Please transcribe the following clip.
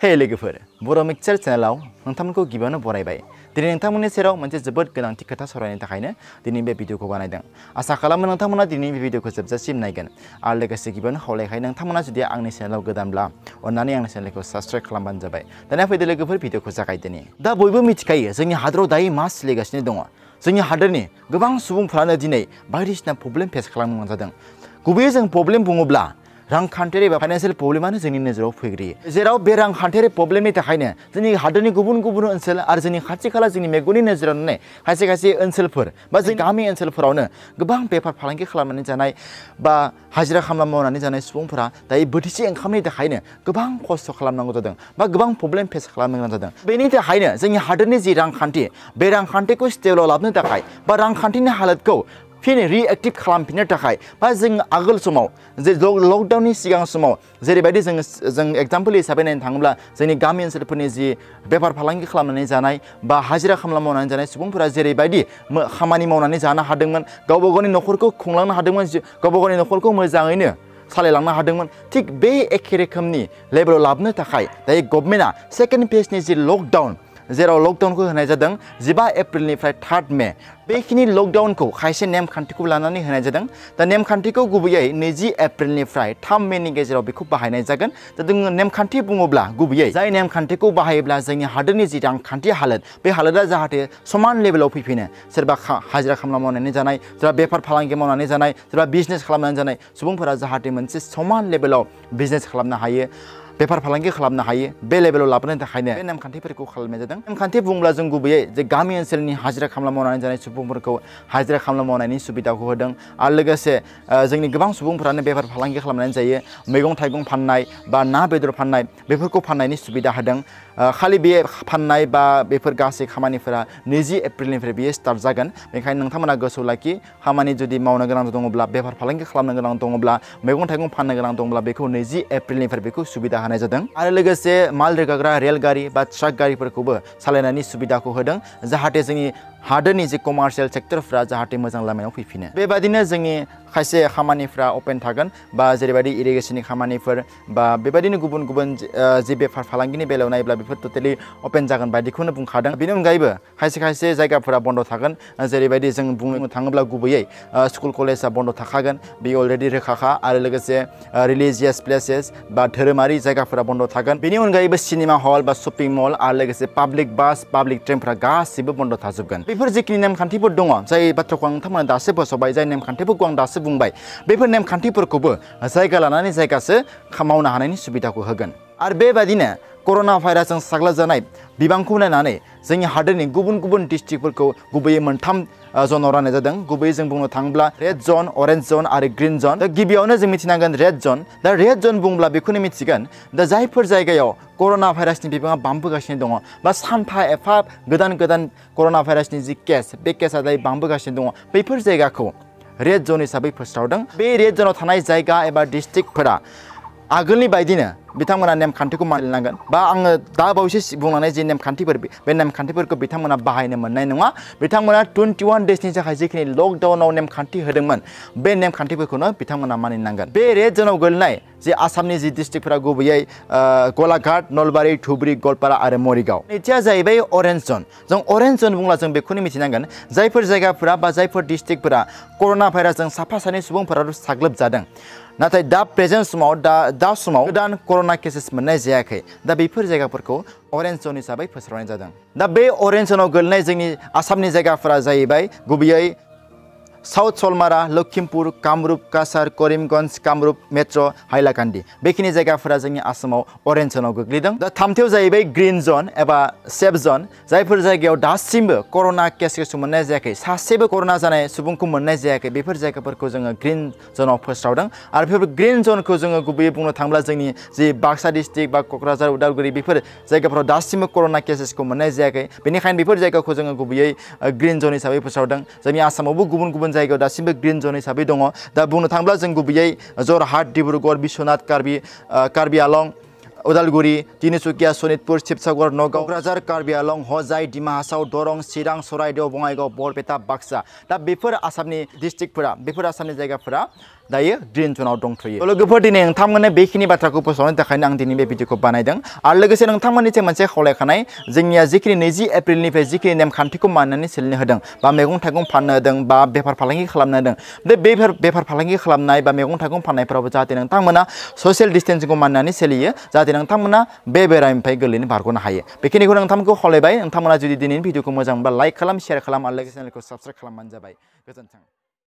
हे लोगोफोर बर' मिक्सचार चेनेलाव नोंथांमोनखौ गिबियावनो बरायबाय। दिनै नोंथांमोननि सेराव मोनसे जोबोद गोनांथि खोथा सावरायनो थाखायनो दिनै बे भिडिअखौ बानायदों। आसा खालामो नोंथांमोना दिनै बे भिडिअखौ जोबजासिम नायगोन आरो लोगोसे गिबियावनो खावलायखायो नोंथांमोना जुदि आंनि चेनेलाव गोदानब्ला अन्नानै आंनि चेनेलखौ साबस्क्राइब खालामबानो जाबाय। दानिया फैदो लोगोफोर भिडिअखौ जागायदिनि। दा बयबो मिथिखायो जोंनि हादराव दायो मा सोलिगासिनो दङ। जोंनि हादरनि गोबां सुबुंफ्रानो दिनै बायदिसिना प्रब्लेम फेस खालामनो गोनां जादों। गुबैयै जों प्रब्लेम बुङोब्ला रांखान्थियारि एबा फाइनान्सियेल प्रब्लेमानो जोंनि नोजोराव फैग्रोयो। जेराव बे रांखान्थियारि प्रब्लेमनि थाखायनो जोंनि हादरनि गुबुन गुबुन ओनसोल आरो जोंनि खाथि खाला जोंनि मेगननि नोजोराव नुनाय खायसे खायसे ओनसोलफोर बा जोंनि गामि ओनसोलफोरावनो गोबां बेफार फालांगि खालामनानै जानाय बा हाजिरा खामला मावनानै जानाय सुबुंफोरा दायो बोथिसे ओंखामनि थाखायनो गोबां खस्थ' खालामनांगौ जादों बा गोबां प्रब्लेम फेस खालामनो गोनां जादों। बेनि थाखायनो जोंनि हादरनि जि रांखान्थि बे रांखान्थिखौ स्टेबलाव लाबोनो थाखाय बा रांखान्थिनि हालोदखौ फिन रिएक्टिभ खालामफिननो थाखाय बा जों आगोल समाव जे लकडाउननि सिगां समाव जेरैबायदि जों एग्जाम्पल हिसाबै नायनो थाङोब्ला जोंनि गामि ओनसोलफोरनि जि बेफार फालांगि खालामनानै जानाय बा हाजिरा खामला मावनानै जानाय सुबुंफोरा जेरैबायदि खामानि मावनानै जानो हादोंमोन, गावबा गावनि न'खरखौ खुंलांनो हादोंमोन, गावबा गावनि न'खरखौ मोजाङैनो सालायलांनो हादोंमोन, थिग बे एखे रोखोमनि लेभेलाव लाबोनो थाखाय दायो गभर्नमेन्टआ सेकेन्ड फेजनि जि लकडाउन जेराव लकडाउनखौ होनाय जादों 15 एप्रिलनिफ्राय 3 मे बेखिनि लकडाउनखौ खायसे नेमखान्थिखौ लानानै होनाय जादों। दा नेमखान्थिखौ गुबैयै 20 एप्रिलनिफ्राय 3 मेनि गेजेराव बेखौ बाहायनाय जागोन। दा जोङो नेमखान्थि बुङोब्ला गुबैयै जाय नेमखान्थिखौ बाहायोब्ला जोंनि हादोरनि जि रांखान्थि हालोद बे हालोदा जाहाथे समान लेभेलाव फैफिनो। सोरबा हाजिरा खामला मावनानै जानाय, सोरबा बेफार फालांगि मावनानै जानाय, सोरबा बिजनेस खालामनानै जानाय सुबुंफोरा जाहाथे मोनसे समान लेभेलाव बिजनेस खालामनो हायो, बेफार फालांगि खालामनो हायो, बे लेभेलाव लाबोनो थाखायनो बे नेमखान्थिफोरखौ खालामनाय जादों। नेमखान्थि बुङोब्ला जों गुबैयै जे गामि ओनसोलनि हाजिरा खामला मावनानै जानाय सुबुंफोरखौ हाजिरा खामला मावनायनि सुबिदाखौ होदों आरो लोगोसे जोंनि गोबां सुबुंफोरानो बेफार फालांगि खालामनानै जायो, मैगं थाइगं फाननाय बा ना बेदर फाननाय बेफोरखौ फाननायनि सुबिदा होदों। खालि बे फाननाय बा बेफोर गासै खामानिफोरा 20 एप्रिलनिफ्राय बेयो स्टार्ट जागोन। बेनिखायनो नोंथांमोना गोसोआव लाखि खामानि जुदि मावनो गोनां दङब्ला, बेफार फालांगि खालामनो गोनां दङब्ला, मैगं थाइगं फाननो गोनां दङब्ला बेखौ 20 एप्रिलनिफ्राय बेखौ सुबिदा होनाय जादों। आरो लोगोसे माल रोगाग्रा रेलगारि बा ट्राक गारिफोरखौबो सालायनायनि सुबिदाखौ होदों जाहाथे जोंनि हादोरनि जे कमार्शियेल सेक्टरफ्रा जाहाथे मोजां लामायाव फैफिनो। बेबायदिनो जोंनि खायसे खामानिफ्रा अपेन थागोन बा जेरैबायदि इरिगेसननि खामानिफोर बा बेबायदिनो गुबुन गुबुन जि बेफार फालांगिनि बेलायाव नायोब्ला बेफोर टटेलि अपेन जागोन बायदिखौनो बुंखादों। बेनि अनगायैबो खायसे खायसे जायगाफोरा बन्द थागोन। जेरैबायदि जों बुंनो थाङोब्ला गुबैयै स्कुल कलेजआ बन्द थाखागोन, बेयो अलरेडि रोखाखा। आरो लोगोसे रिलिजियास प्लेसेस बा धोरोमारि जायगाफोरा बन्द थागोन। बेनि अनगायैबो सिनेमा हल बा शपिं मल आरो लोगोसे पाब्लिक बास, पाब्लिक ट्रेनफोरा गासिबो बन्द थाजोबगोन। बेफोर जिखिनि नेमखान्थिफोर दङ, जाय बाथ्राखौ आं नोंथांमोना दासो फोसावबाय, जाय नेमखान्थिफोरखौ आं दासो बुंबाय, बेफोर नेमखान्थिफोरखौबो जायगा लानानै जायगासो मावनो हानायनि सुबिदाखौ होगोन। आरो बेबायदिनो कर'ना भाइरासजों साग्लोबजानाय बिबांखौ नायनानै जोंनि हादोरनि गुबुन गुबुन डिस्ट्रिक्टफोरखौ गुबैयै 3 जनाव राननाय जादों। गुबैयै जों बुंनो थाङोब्ला रेड जन, अरेन्ज जन आरो ग्रिन जन। दा गिबियावनो जों मिथिनांगोन रेड जन। दा रेड जन बुंब्ला बेखौनो मिथिगोन दा जायफोर जायगायाव कर'ना भाइरासनि बिबाङा बांबोगासिनो दङ बा सानफा एफा गोदान गोदान कर'ना भाइरासनि जि केस बे केसआ दायो बांबोगासिनो दङ, बैफोर जायगाखौ रेड जन हिसाबै फोसावदों। बे रेड जनाव थानाय जायगा एबा डिस्ट्रिक्टफोरा आगोलनि बायदिनो बिथांमोना नेमखान्थिखौ मानिनांगोन बा आङो दा बावैसो बुंलांनाय जि नेमखान्थिफोर बे नेमखान्थिफोरखौ बिथांमोना बाहायनो मोननाय नङा। बिथांमोना 21 डेजनि थाखाय जिखिनि लकडाउनाव नेमखान्थि होदोंमोन बे नेमखान्थिफोरखौनो बिथांमोना मानिनांगोन। बे रेड जनाव गोलैनाय जे आसामनि जि डिस्ट्रिक्टफोरा गुबैयै गलाघाट, नलबारि, धुबुरी, गवालपारा आरो मरिगाव। नैथिया जाहैबाय अरेन्ज जन। जों अरेन्ज जन बुंब्ला जों बेखौनो मिथिनांगोन जायफोर जायगाफोरा बा जायफोर डिस्ट्रिक्टफोरा कर'ना भाइरासजों साफा सानै सुबुंफोरा साग्लोबजादों, नाथाय दा प्रेजेन्ट समाव दा समाव गोदान कर'ना केसेस मोननाय जायाखै। दा बेफोर जायगाफोरखौ अरेन्ज जन हिसाबै फोसावनाय जादों। दा बे अरेन्ज जनाव गोलैनाय जोंनि आसामनि जायगाफोरा जाहैबाय गुबैयै साउथ सलमारा, लखिमपुर, कामरुप, काछार, करिमगन्ज, कामरुप मेट्र, हाइलाकान्दि। बेखिनि जायगाफोरा जोंनि आसामाव अरेन्ज जनाव गोग्लैदों। दा थामथियाव जाहैबाय ग्रिन जन एबा सेफ जन, जायफोर जायगायाव दासिमबो कर'ना केस मोननाय जायाखै, सासेबो कर'ना जानाय सुबुंखौ मोननाय जायाखै, बेफोर जायगाफोरखौ जोङो ग्रिन जनाव फोसावदों। आरो बेफोर ग्रिन जनखौ जोङो गुबैयै बुंनो थाङोब्ला जोंनि जि बाक्सा डिस्ट्रिक्ट बा क'क्राझार, उदालगुरि बेफोर जायगाफोराव दासिमबो कर'ना केसेसखौ मोननाय जायाखै। बेनिखायनो बेफोर जायगाखौ जोङो गुबैयै ग्रिन जन हिसाबै फोसावदों। जोंनि आसामावबो गुबुन गुबुन जायगायाव दासिमबो ग्रिन जन हिसाबै दङ। दा बुंनो थाङोब्ला जों गुबैयै जरहाट, डिब्रुगड़, बिश्वनाथ, कार्बि आलं उदालगुरि तिनिचुकिया सनितपुर शिबसागर नगाव क'क्राझार कार्बि आलं हजाय डिमा हासाव दरं चिरां चराइदेव बङाइगाव बरपेटा बाक्सा दा बेफोर आसामनि डिस्ट्रिक्टफोरा बेफोर आसामनि जायगाफोरा दायो ग्रीन जोनाव दंथ'यो लोगोफोर दिनै नोंथांमोननो बेखिनि बाथ्राखौ फोसावनो थाखायनो आं दिनै बे भिडिअखौ बानायदों आरो लोगोसे नोंथांमोननिथिं मोनसे खावलायखानाय जोंनिया जिखिनि 20 एप्रिलनिफ्राय जिखिनि नेमखान्थिखौ मानिनानै सोलिनो होदों बा मैगं थाइगं फाननो होदों बा बेफार फालांगि खालामनो होदों बे बेफार फालांगि खालामनाय बा मैगं थाइगं फाननायफोरावबो जाहाथे नोंथांमोना ससियेल डिस्टेन्सिंखौ मानिनानै सोलियो जाहाथे नोंथांमोना बे बेरामनिफ्राय गोरलैनो बारग'नो हायो बेखिनिखौ नोंथांमोनखौ खावलायबाय नोंथांमोना जुदि दिनैनि भिडिअखौ मोजां मोनबा लाइक खालाम शेयार खालाम आरो लोगोसे चेनेलखौ साबस्क्राइब खालामबानो जाबाय गोजोन्थों।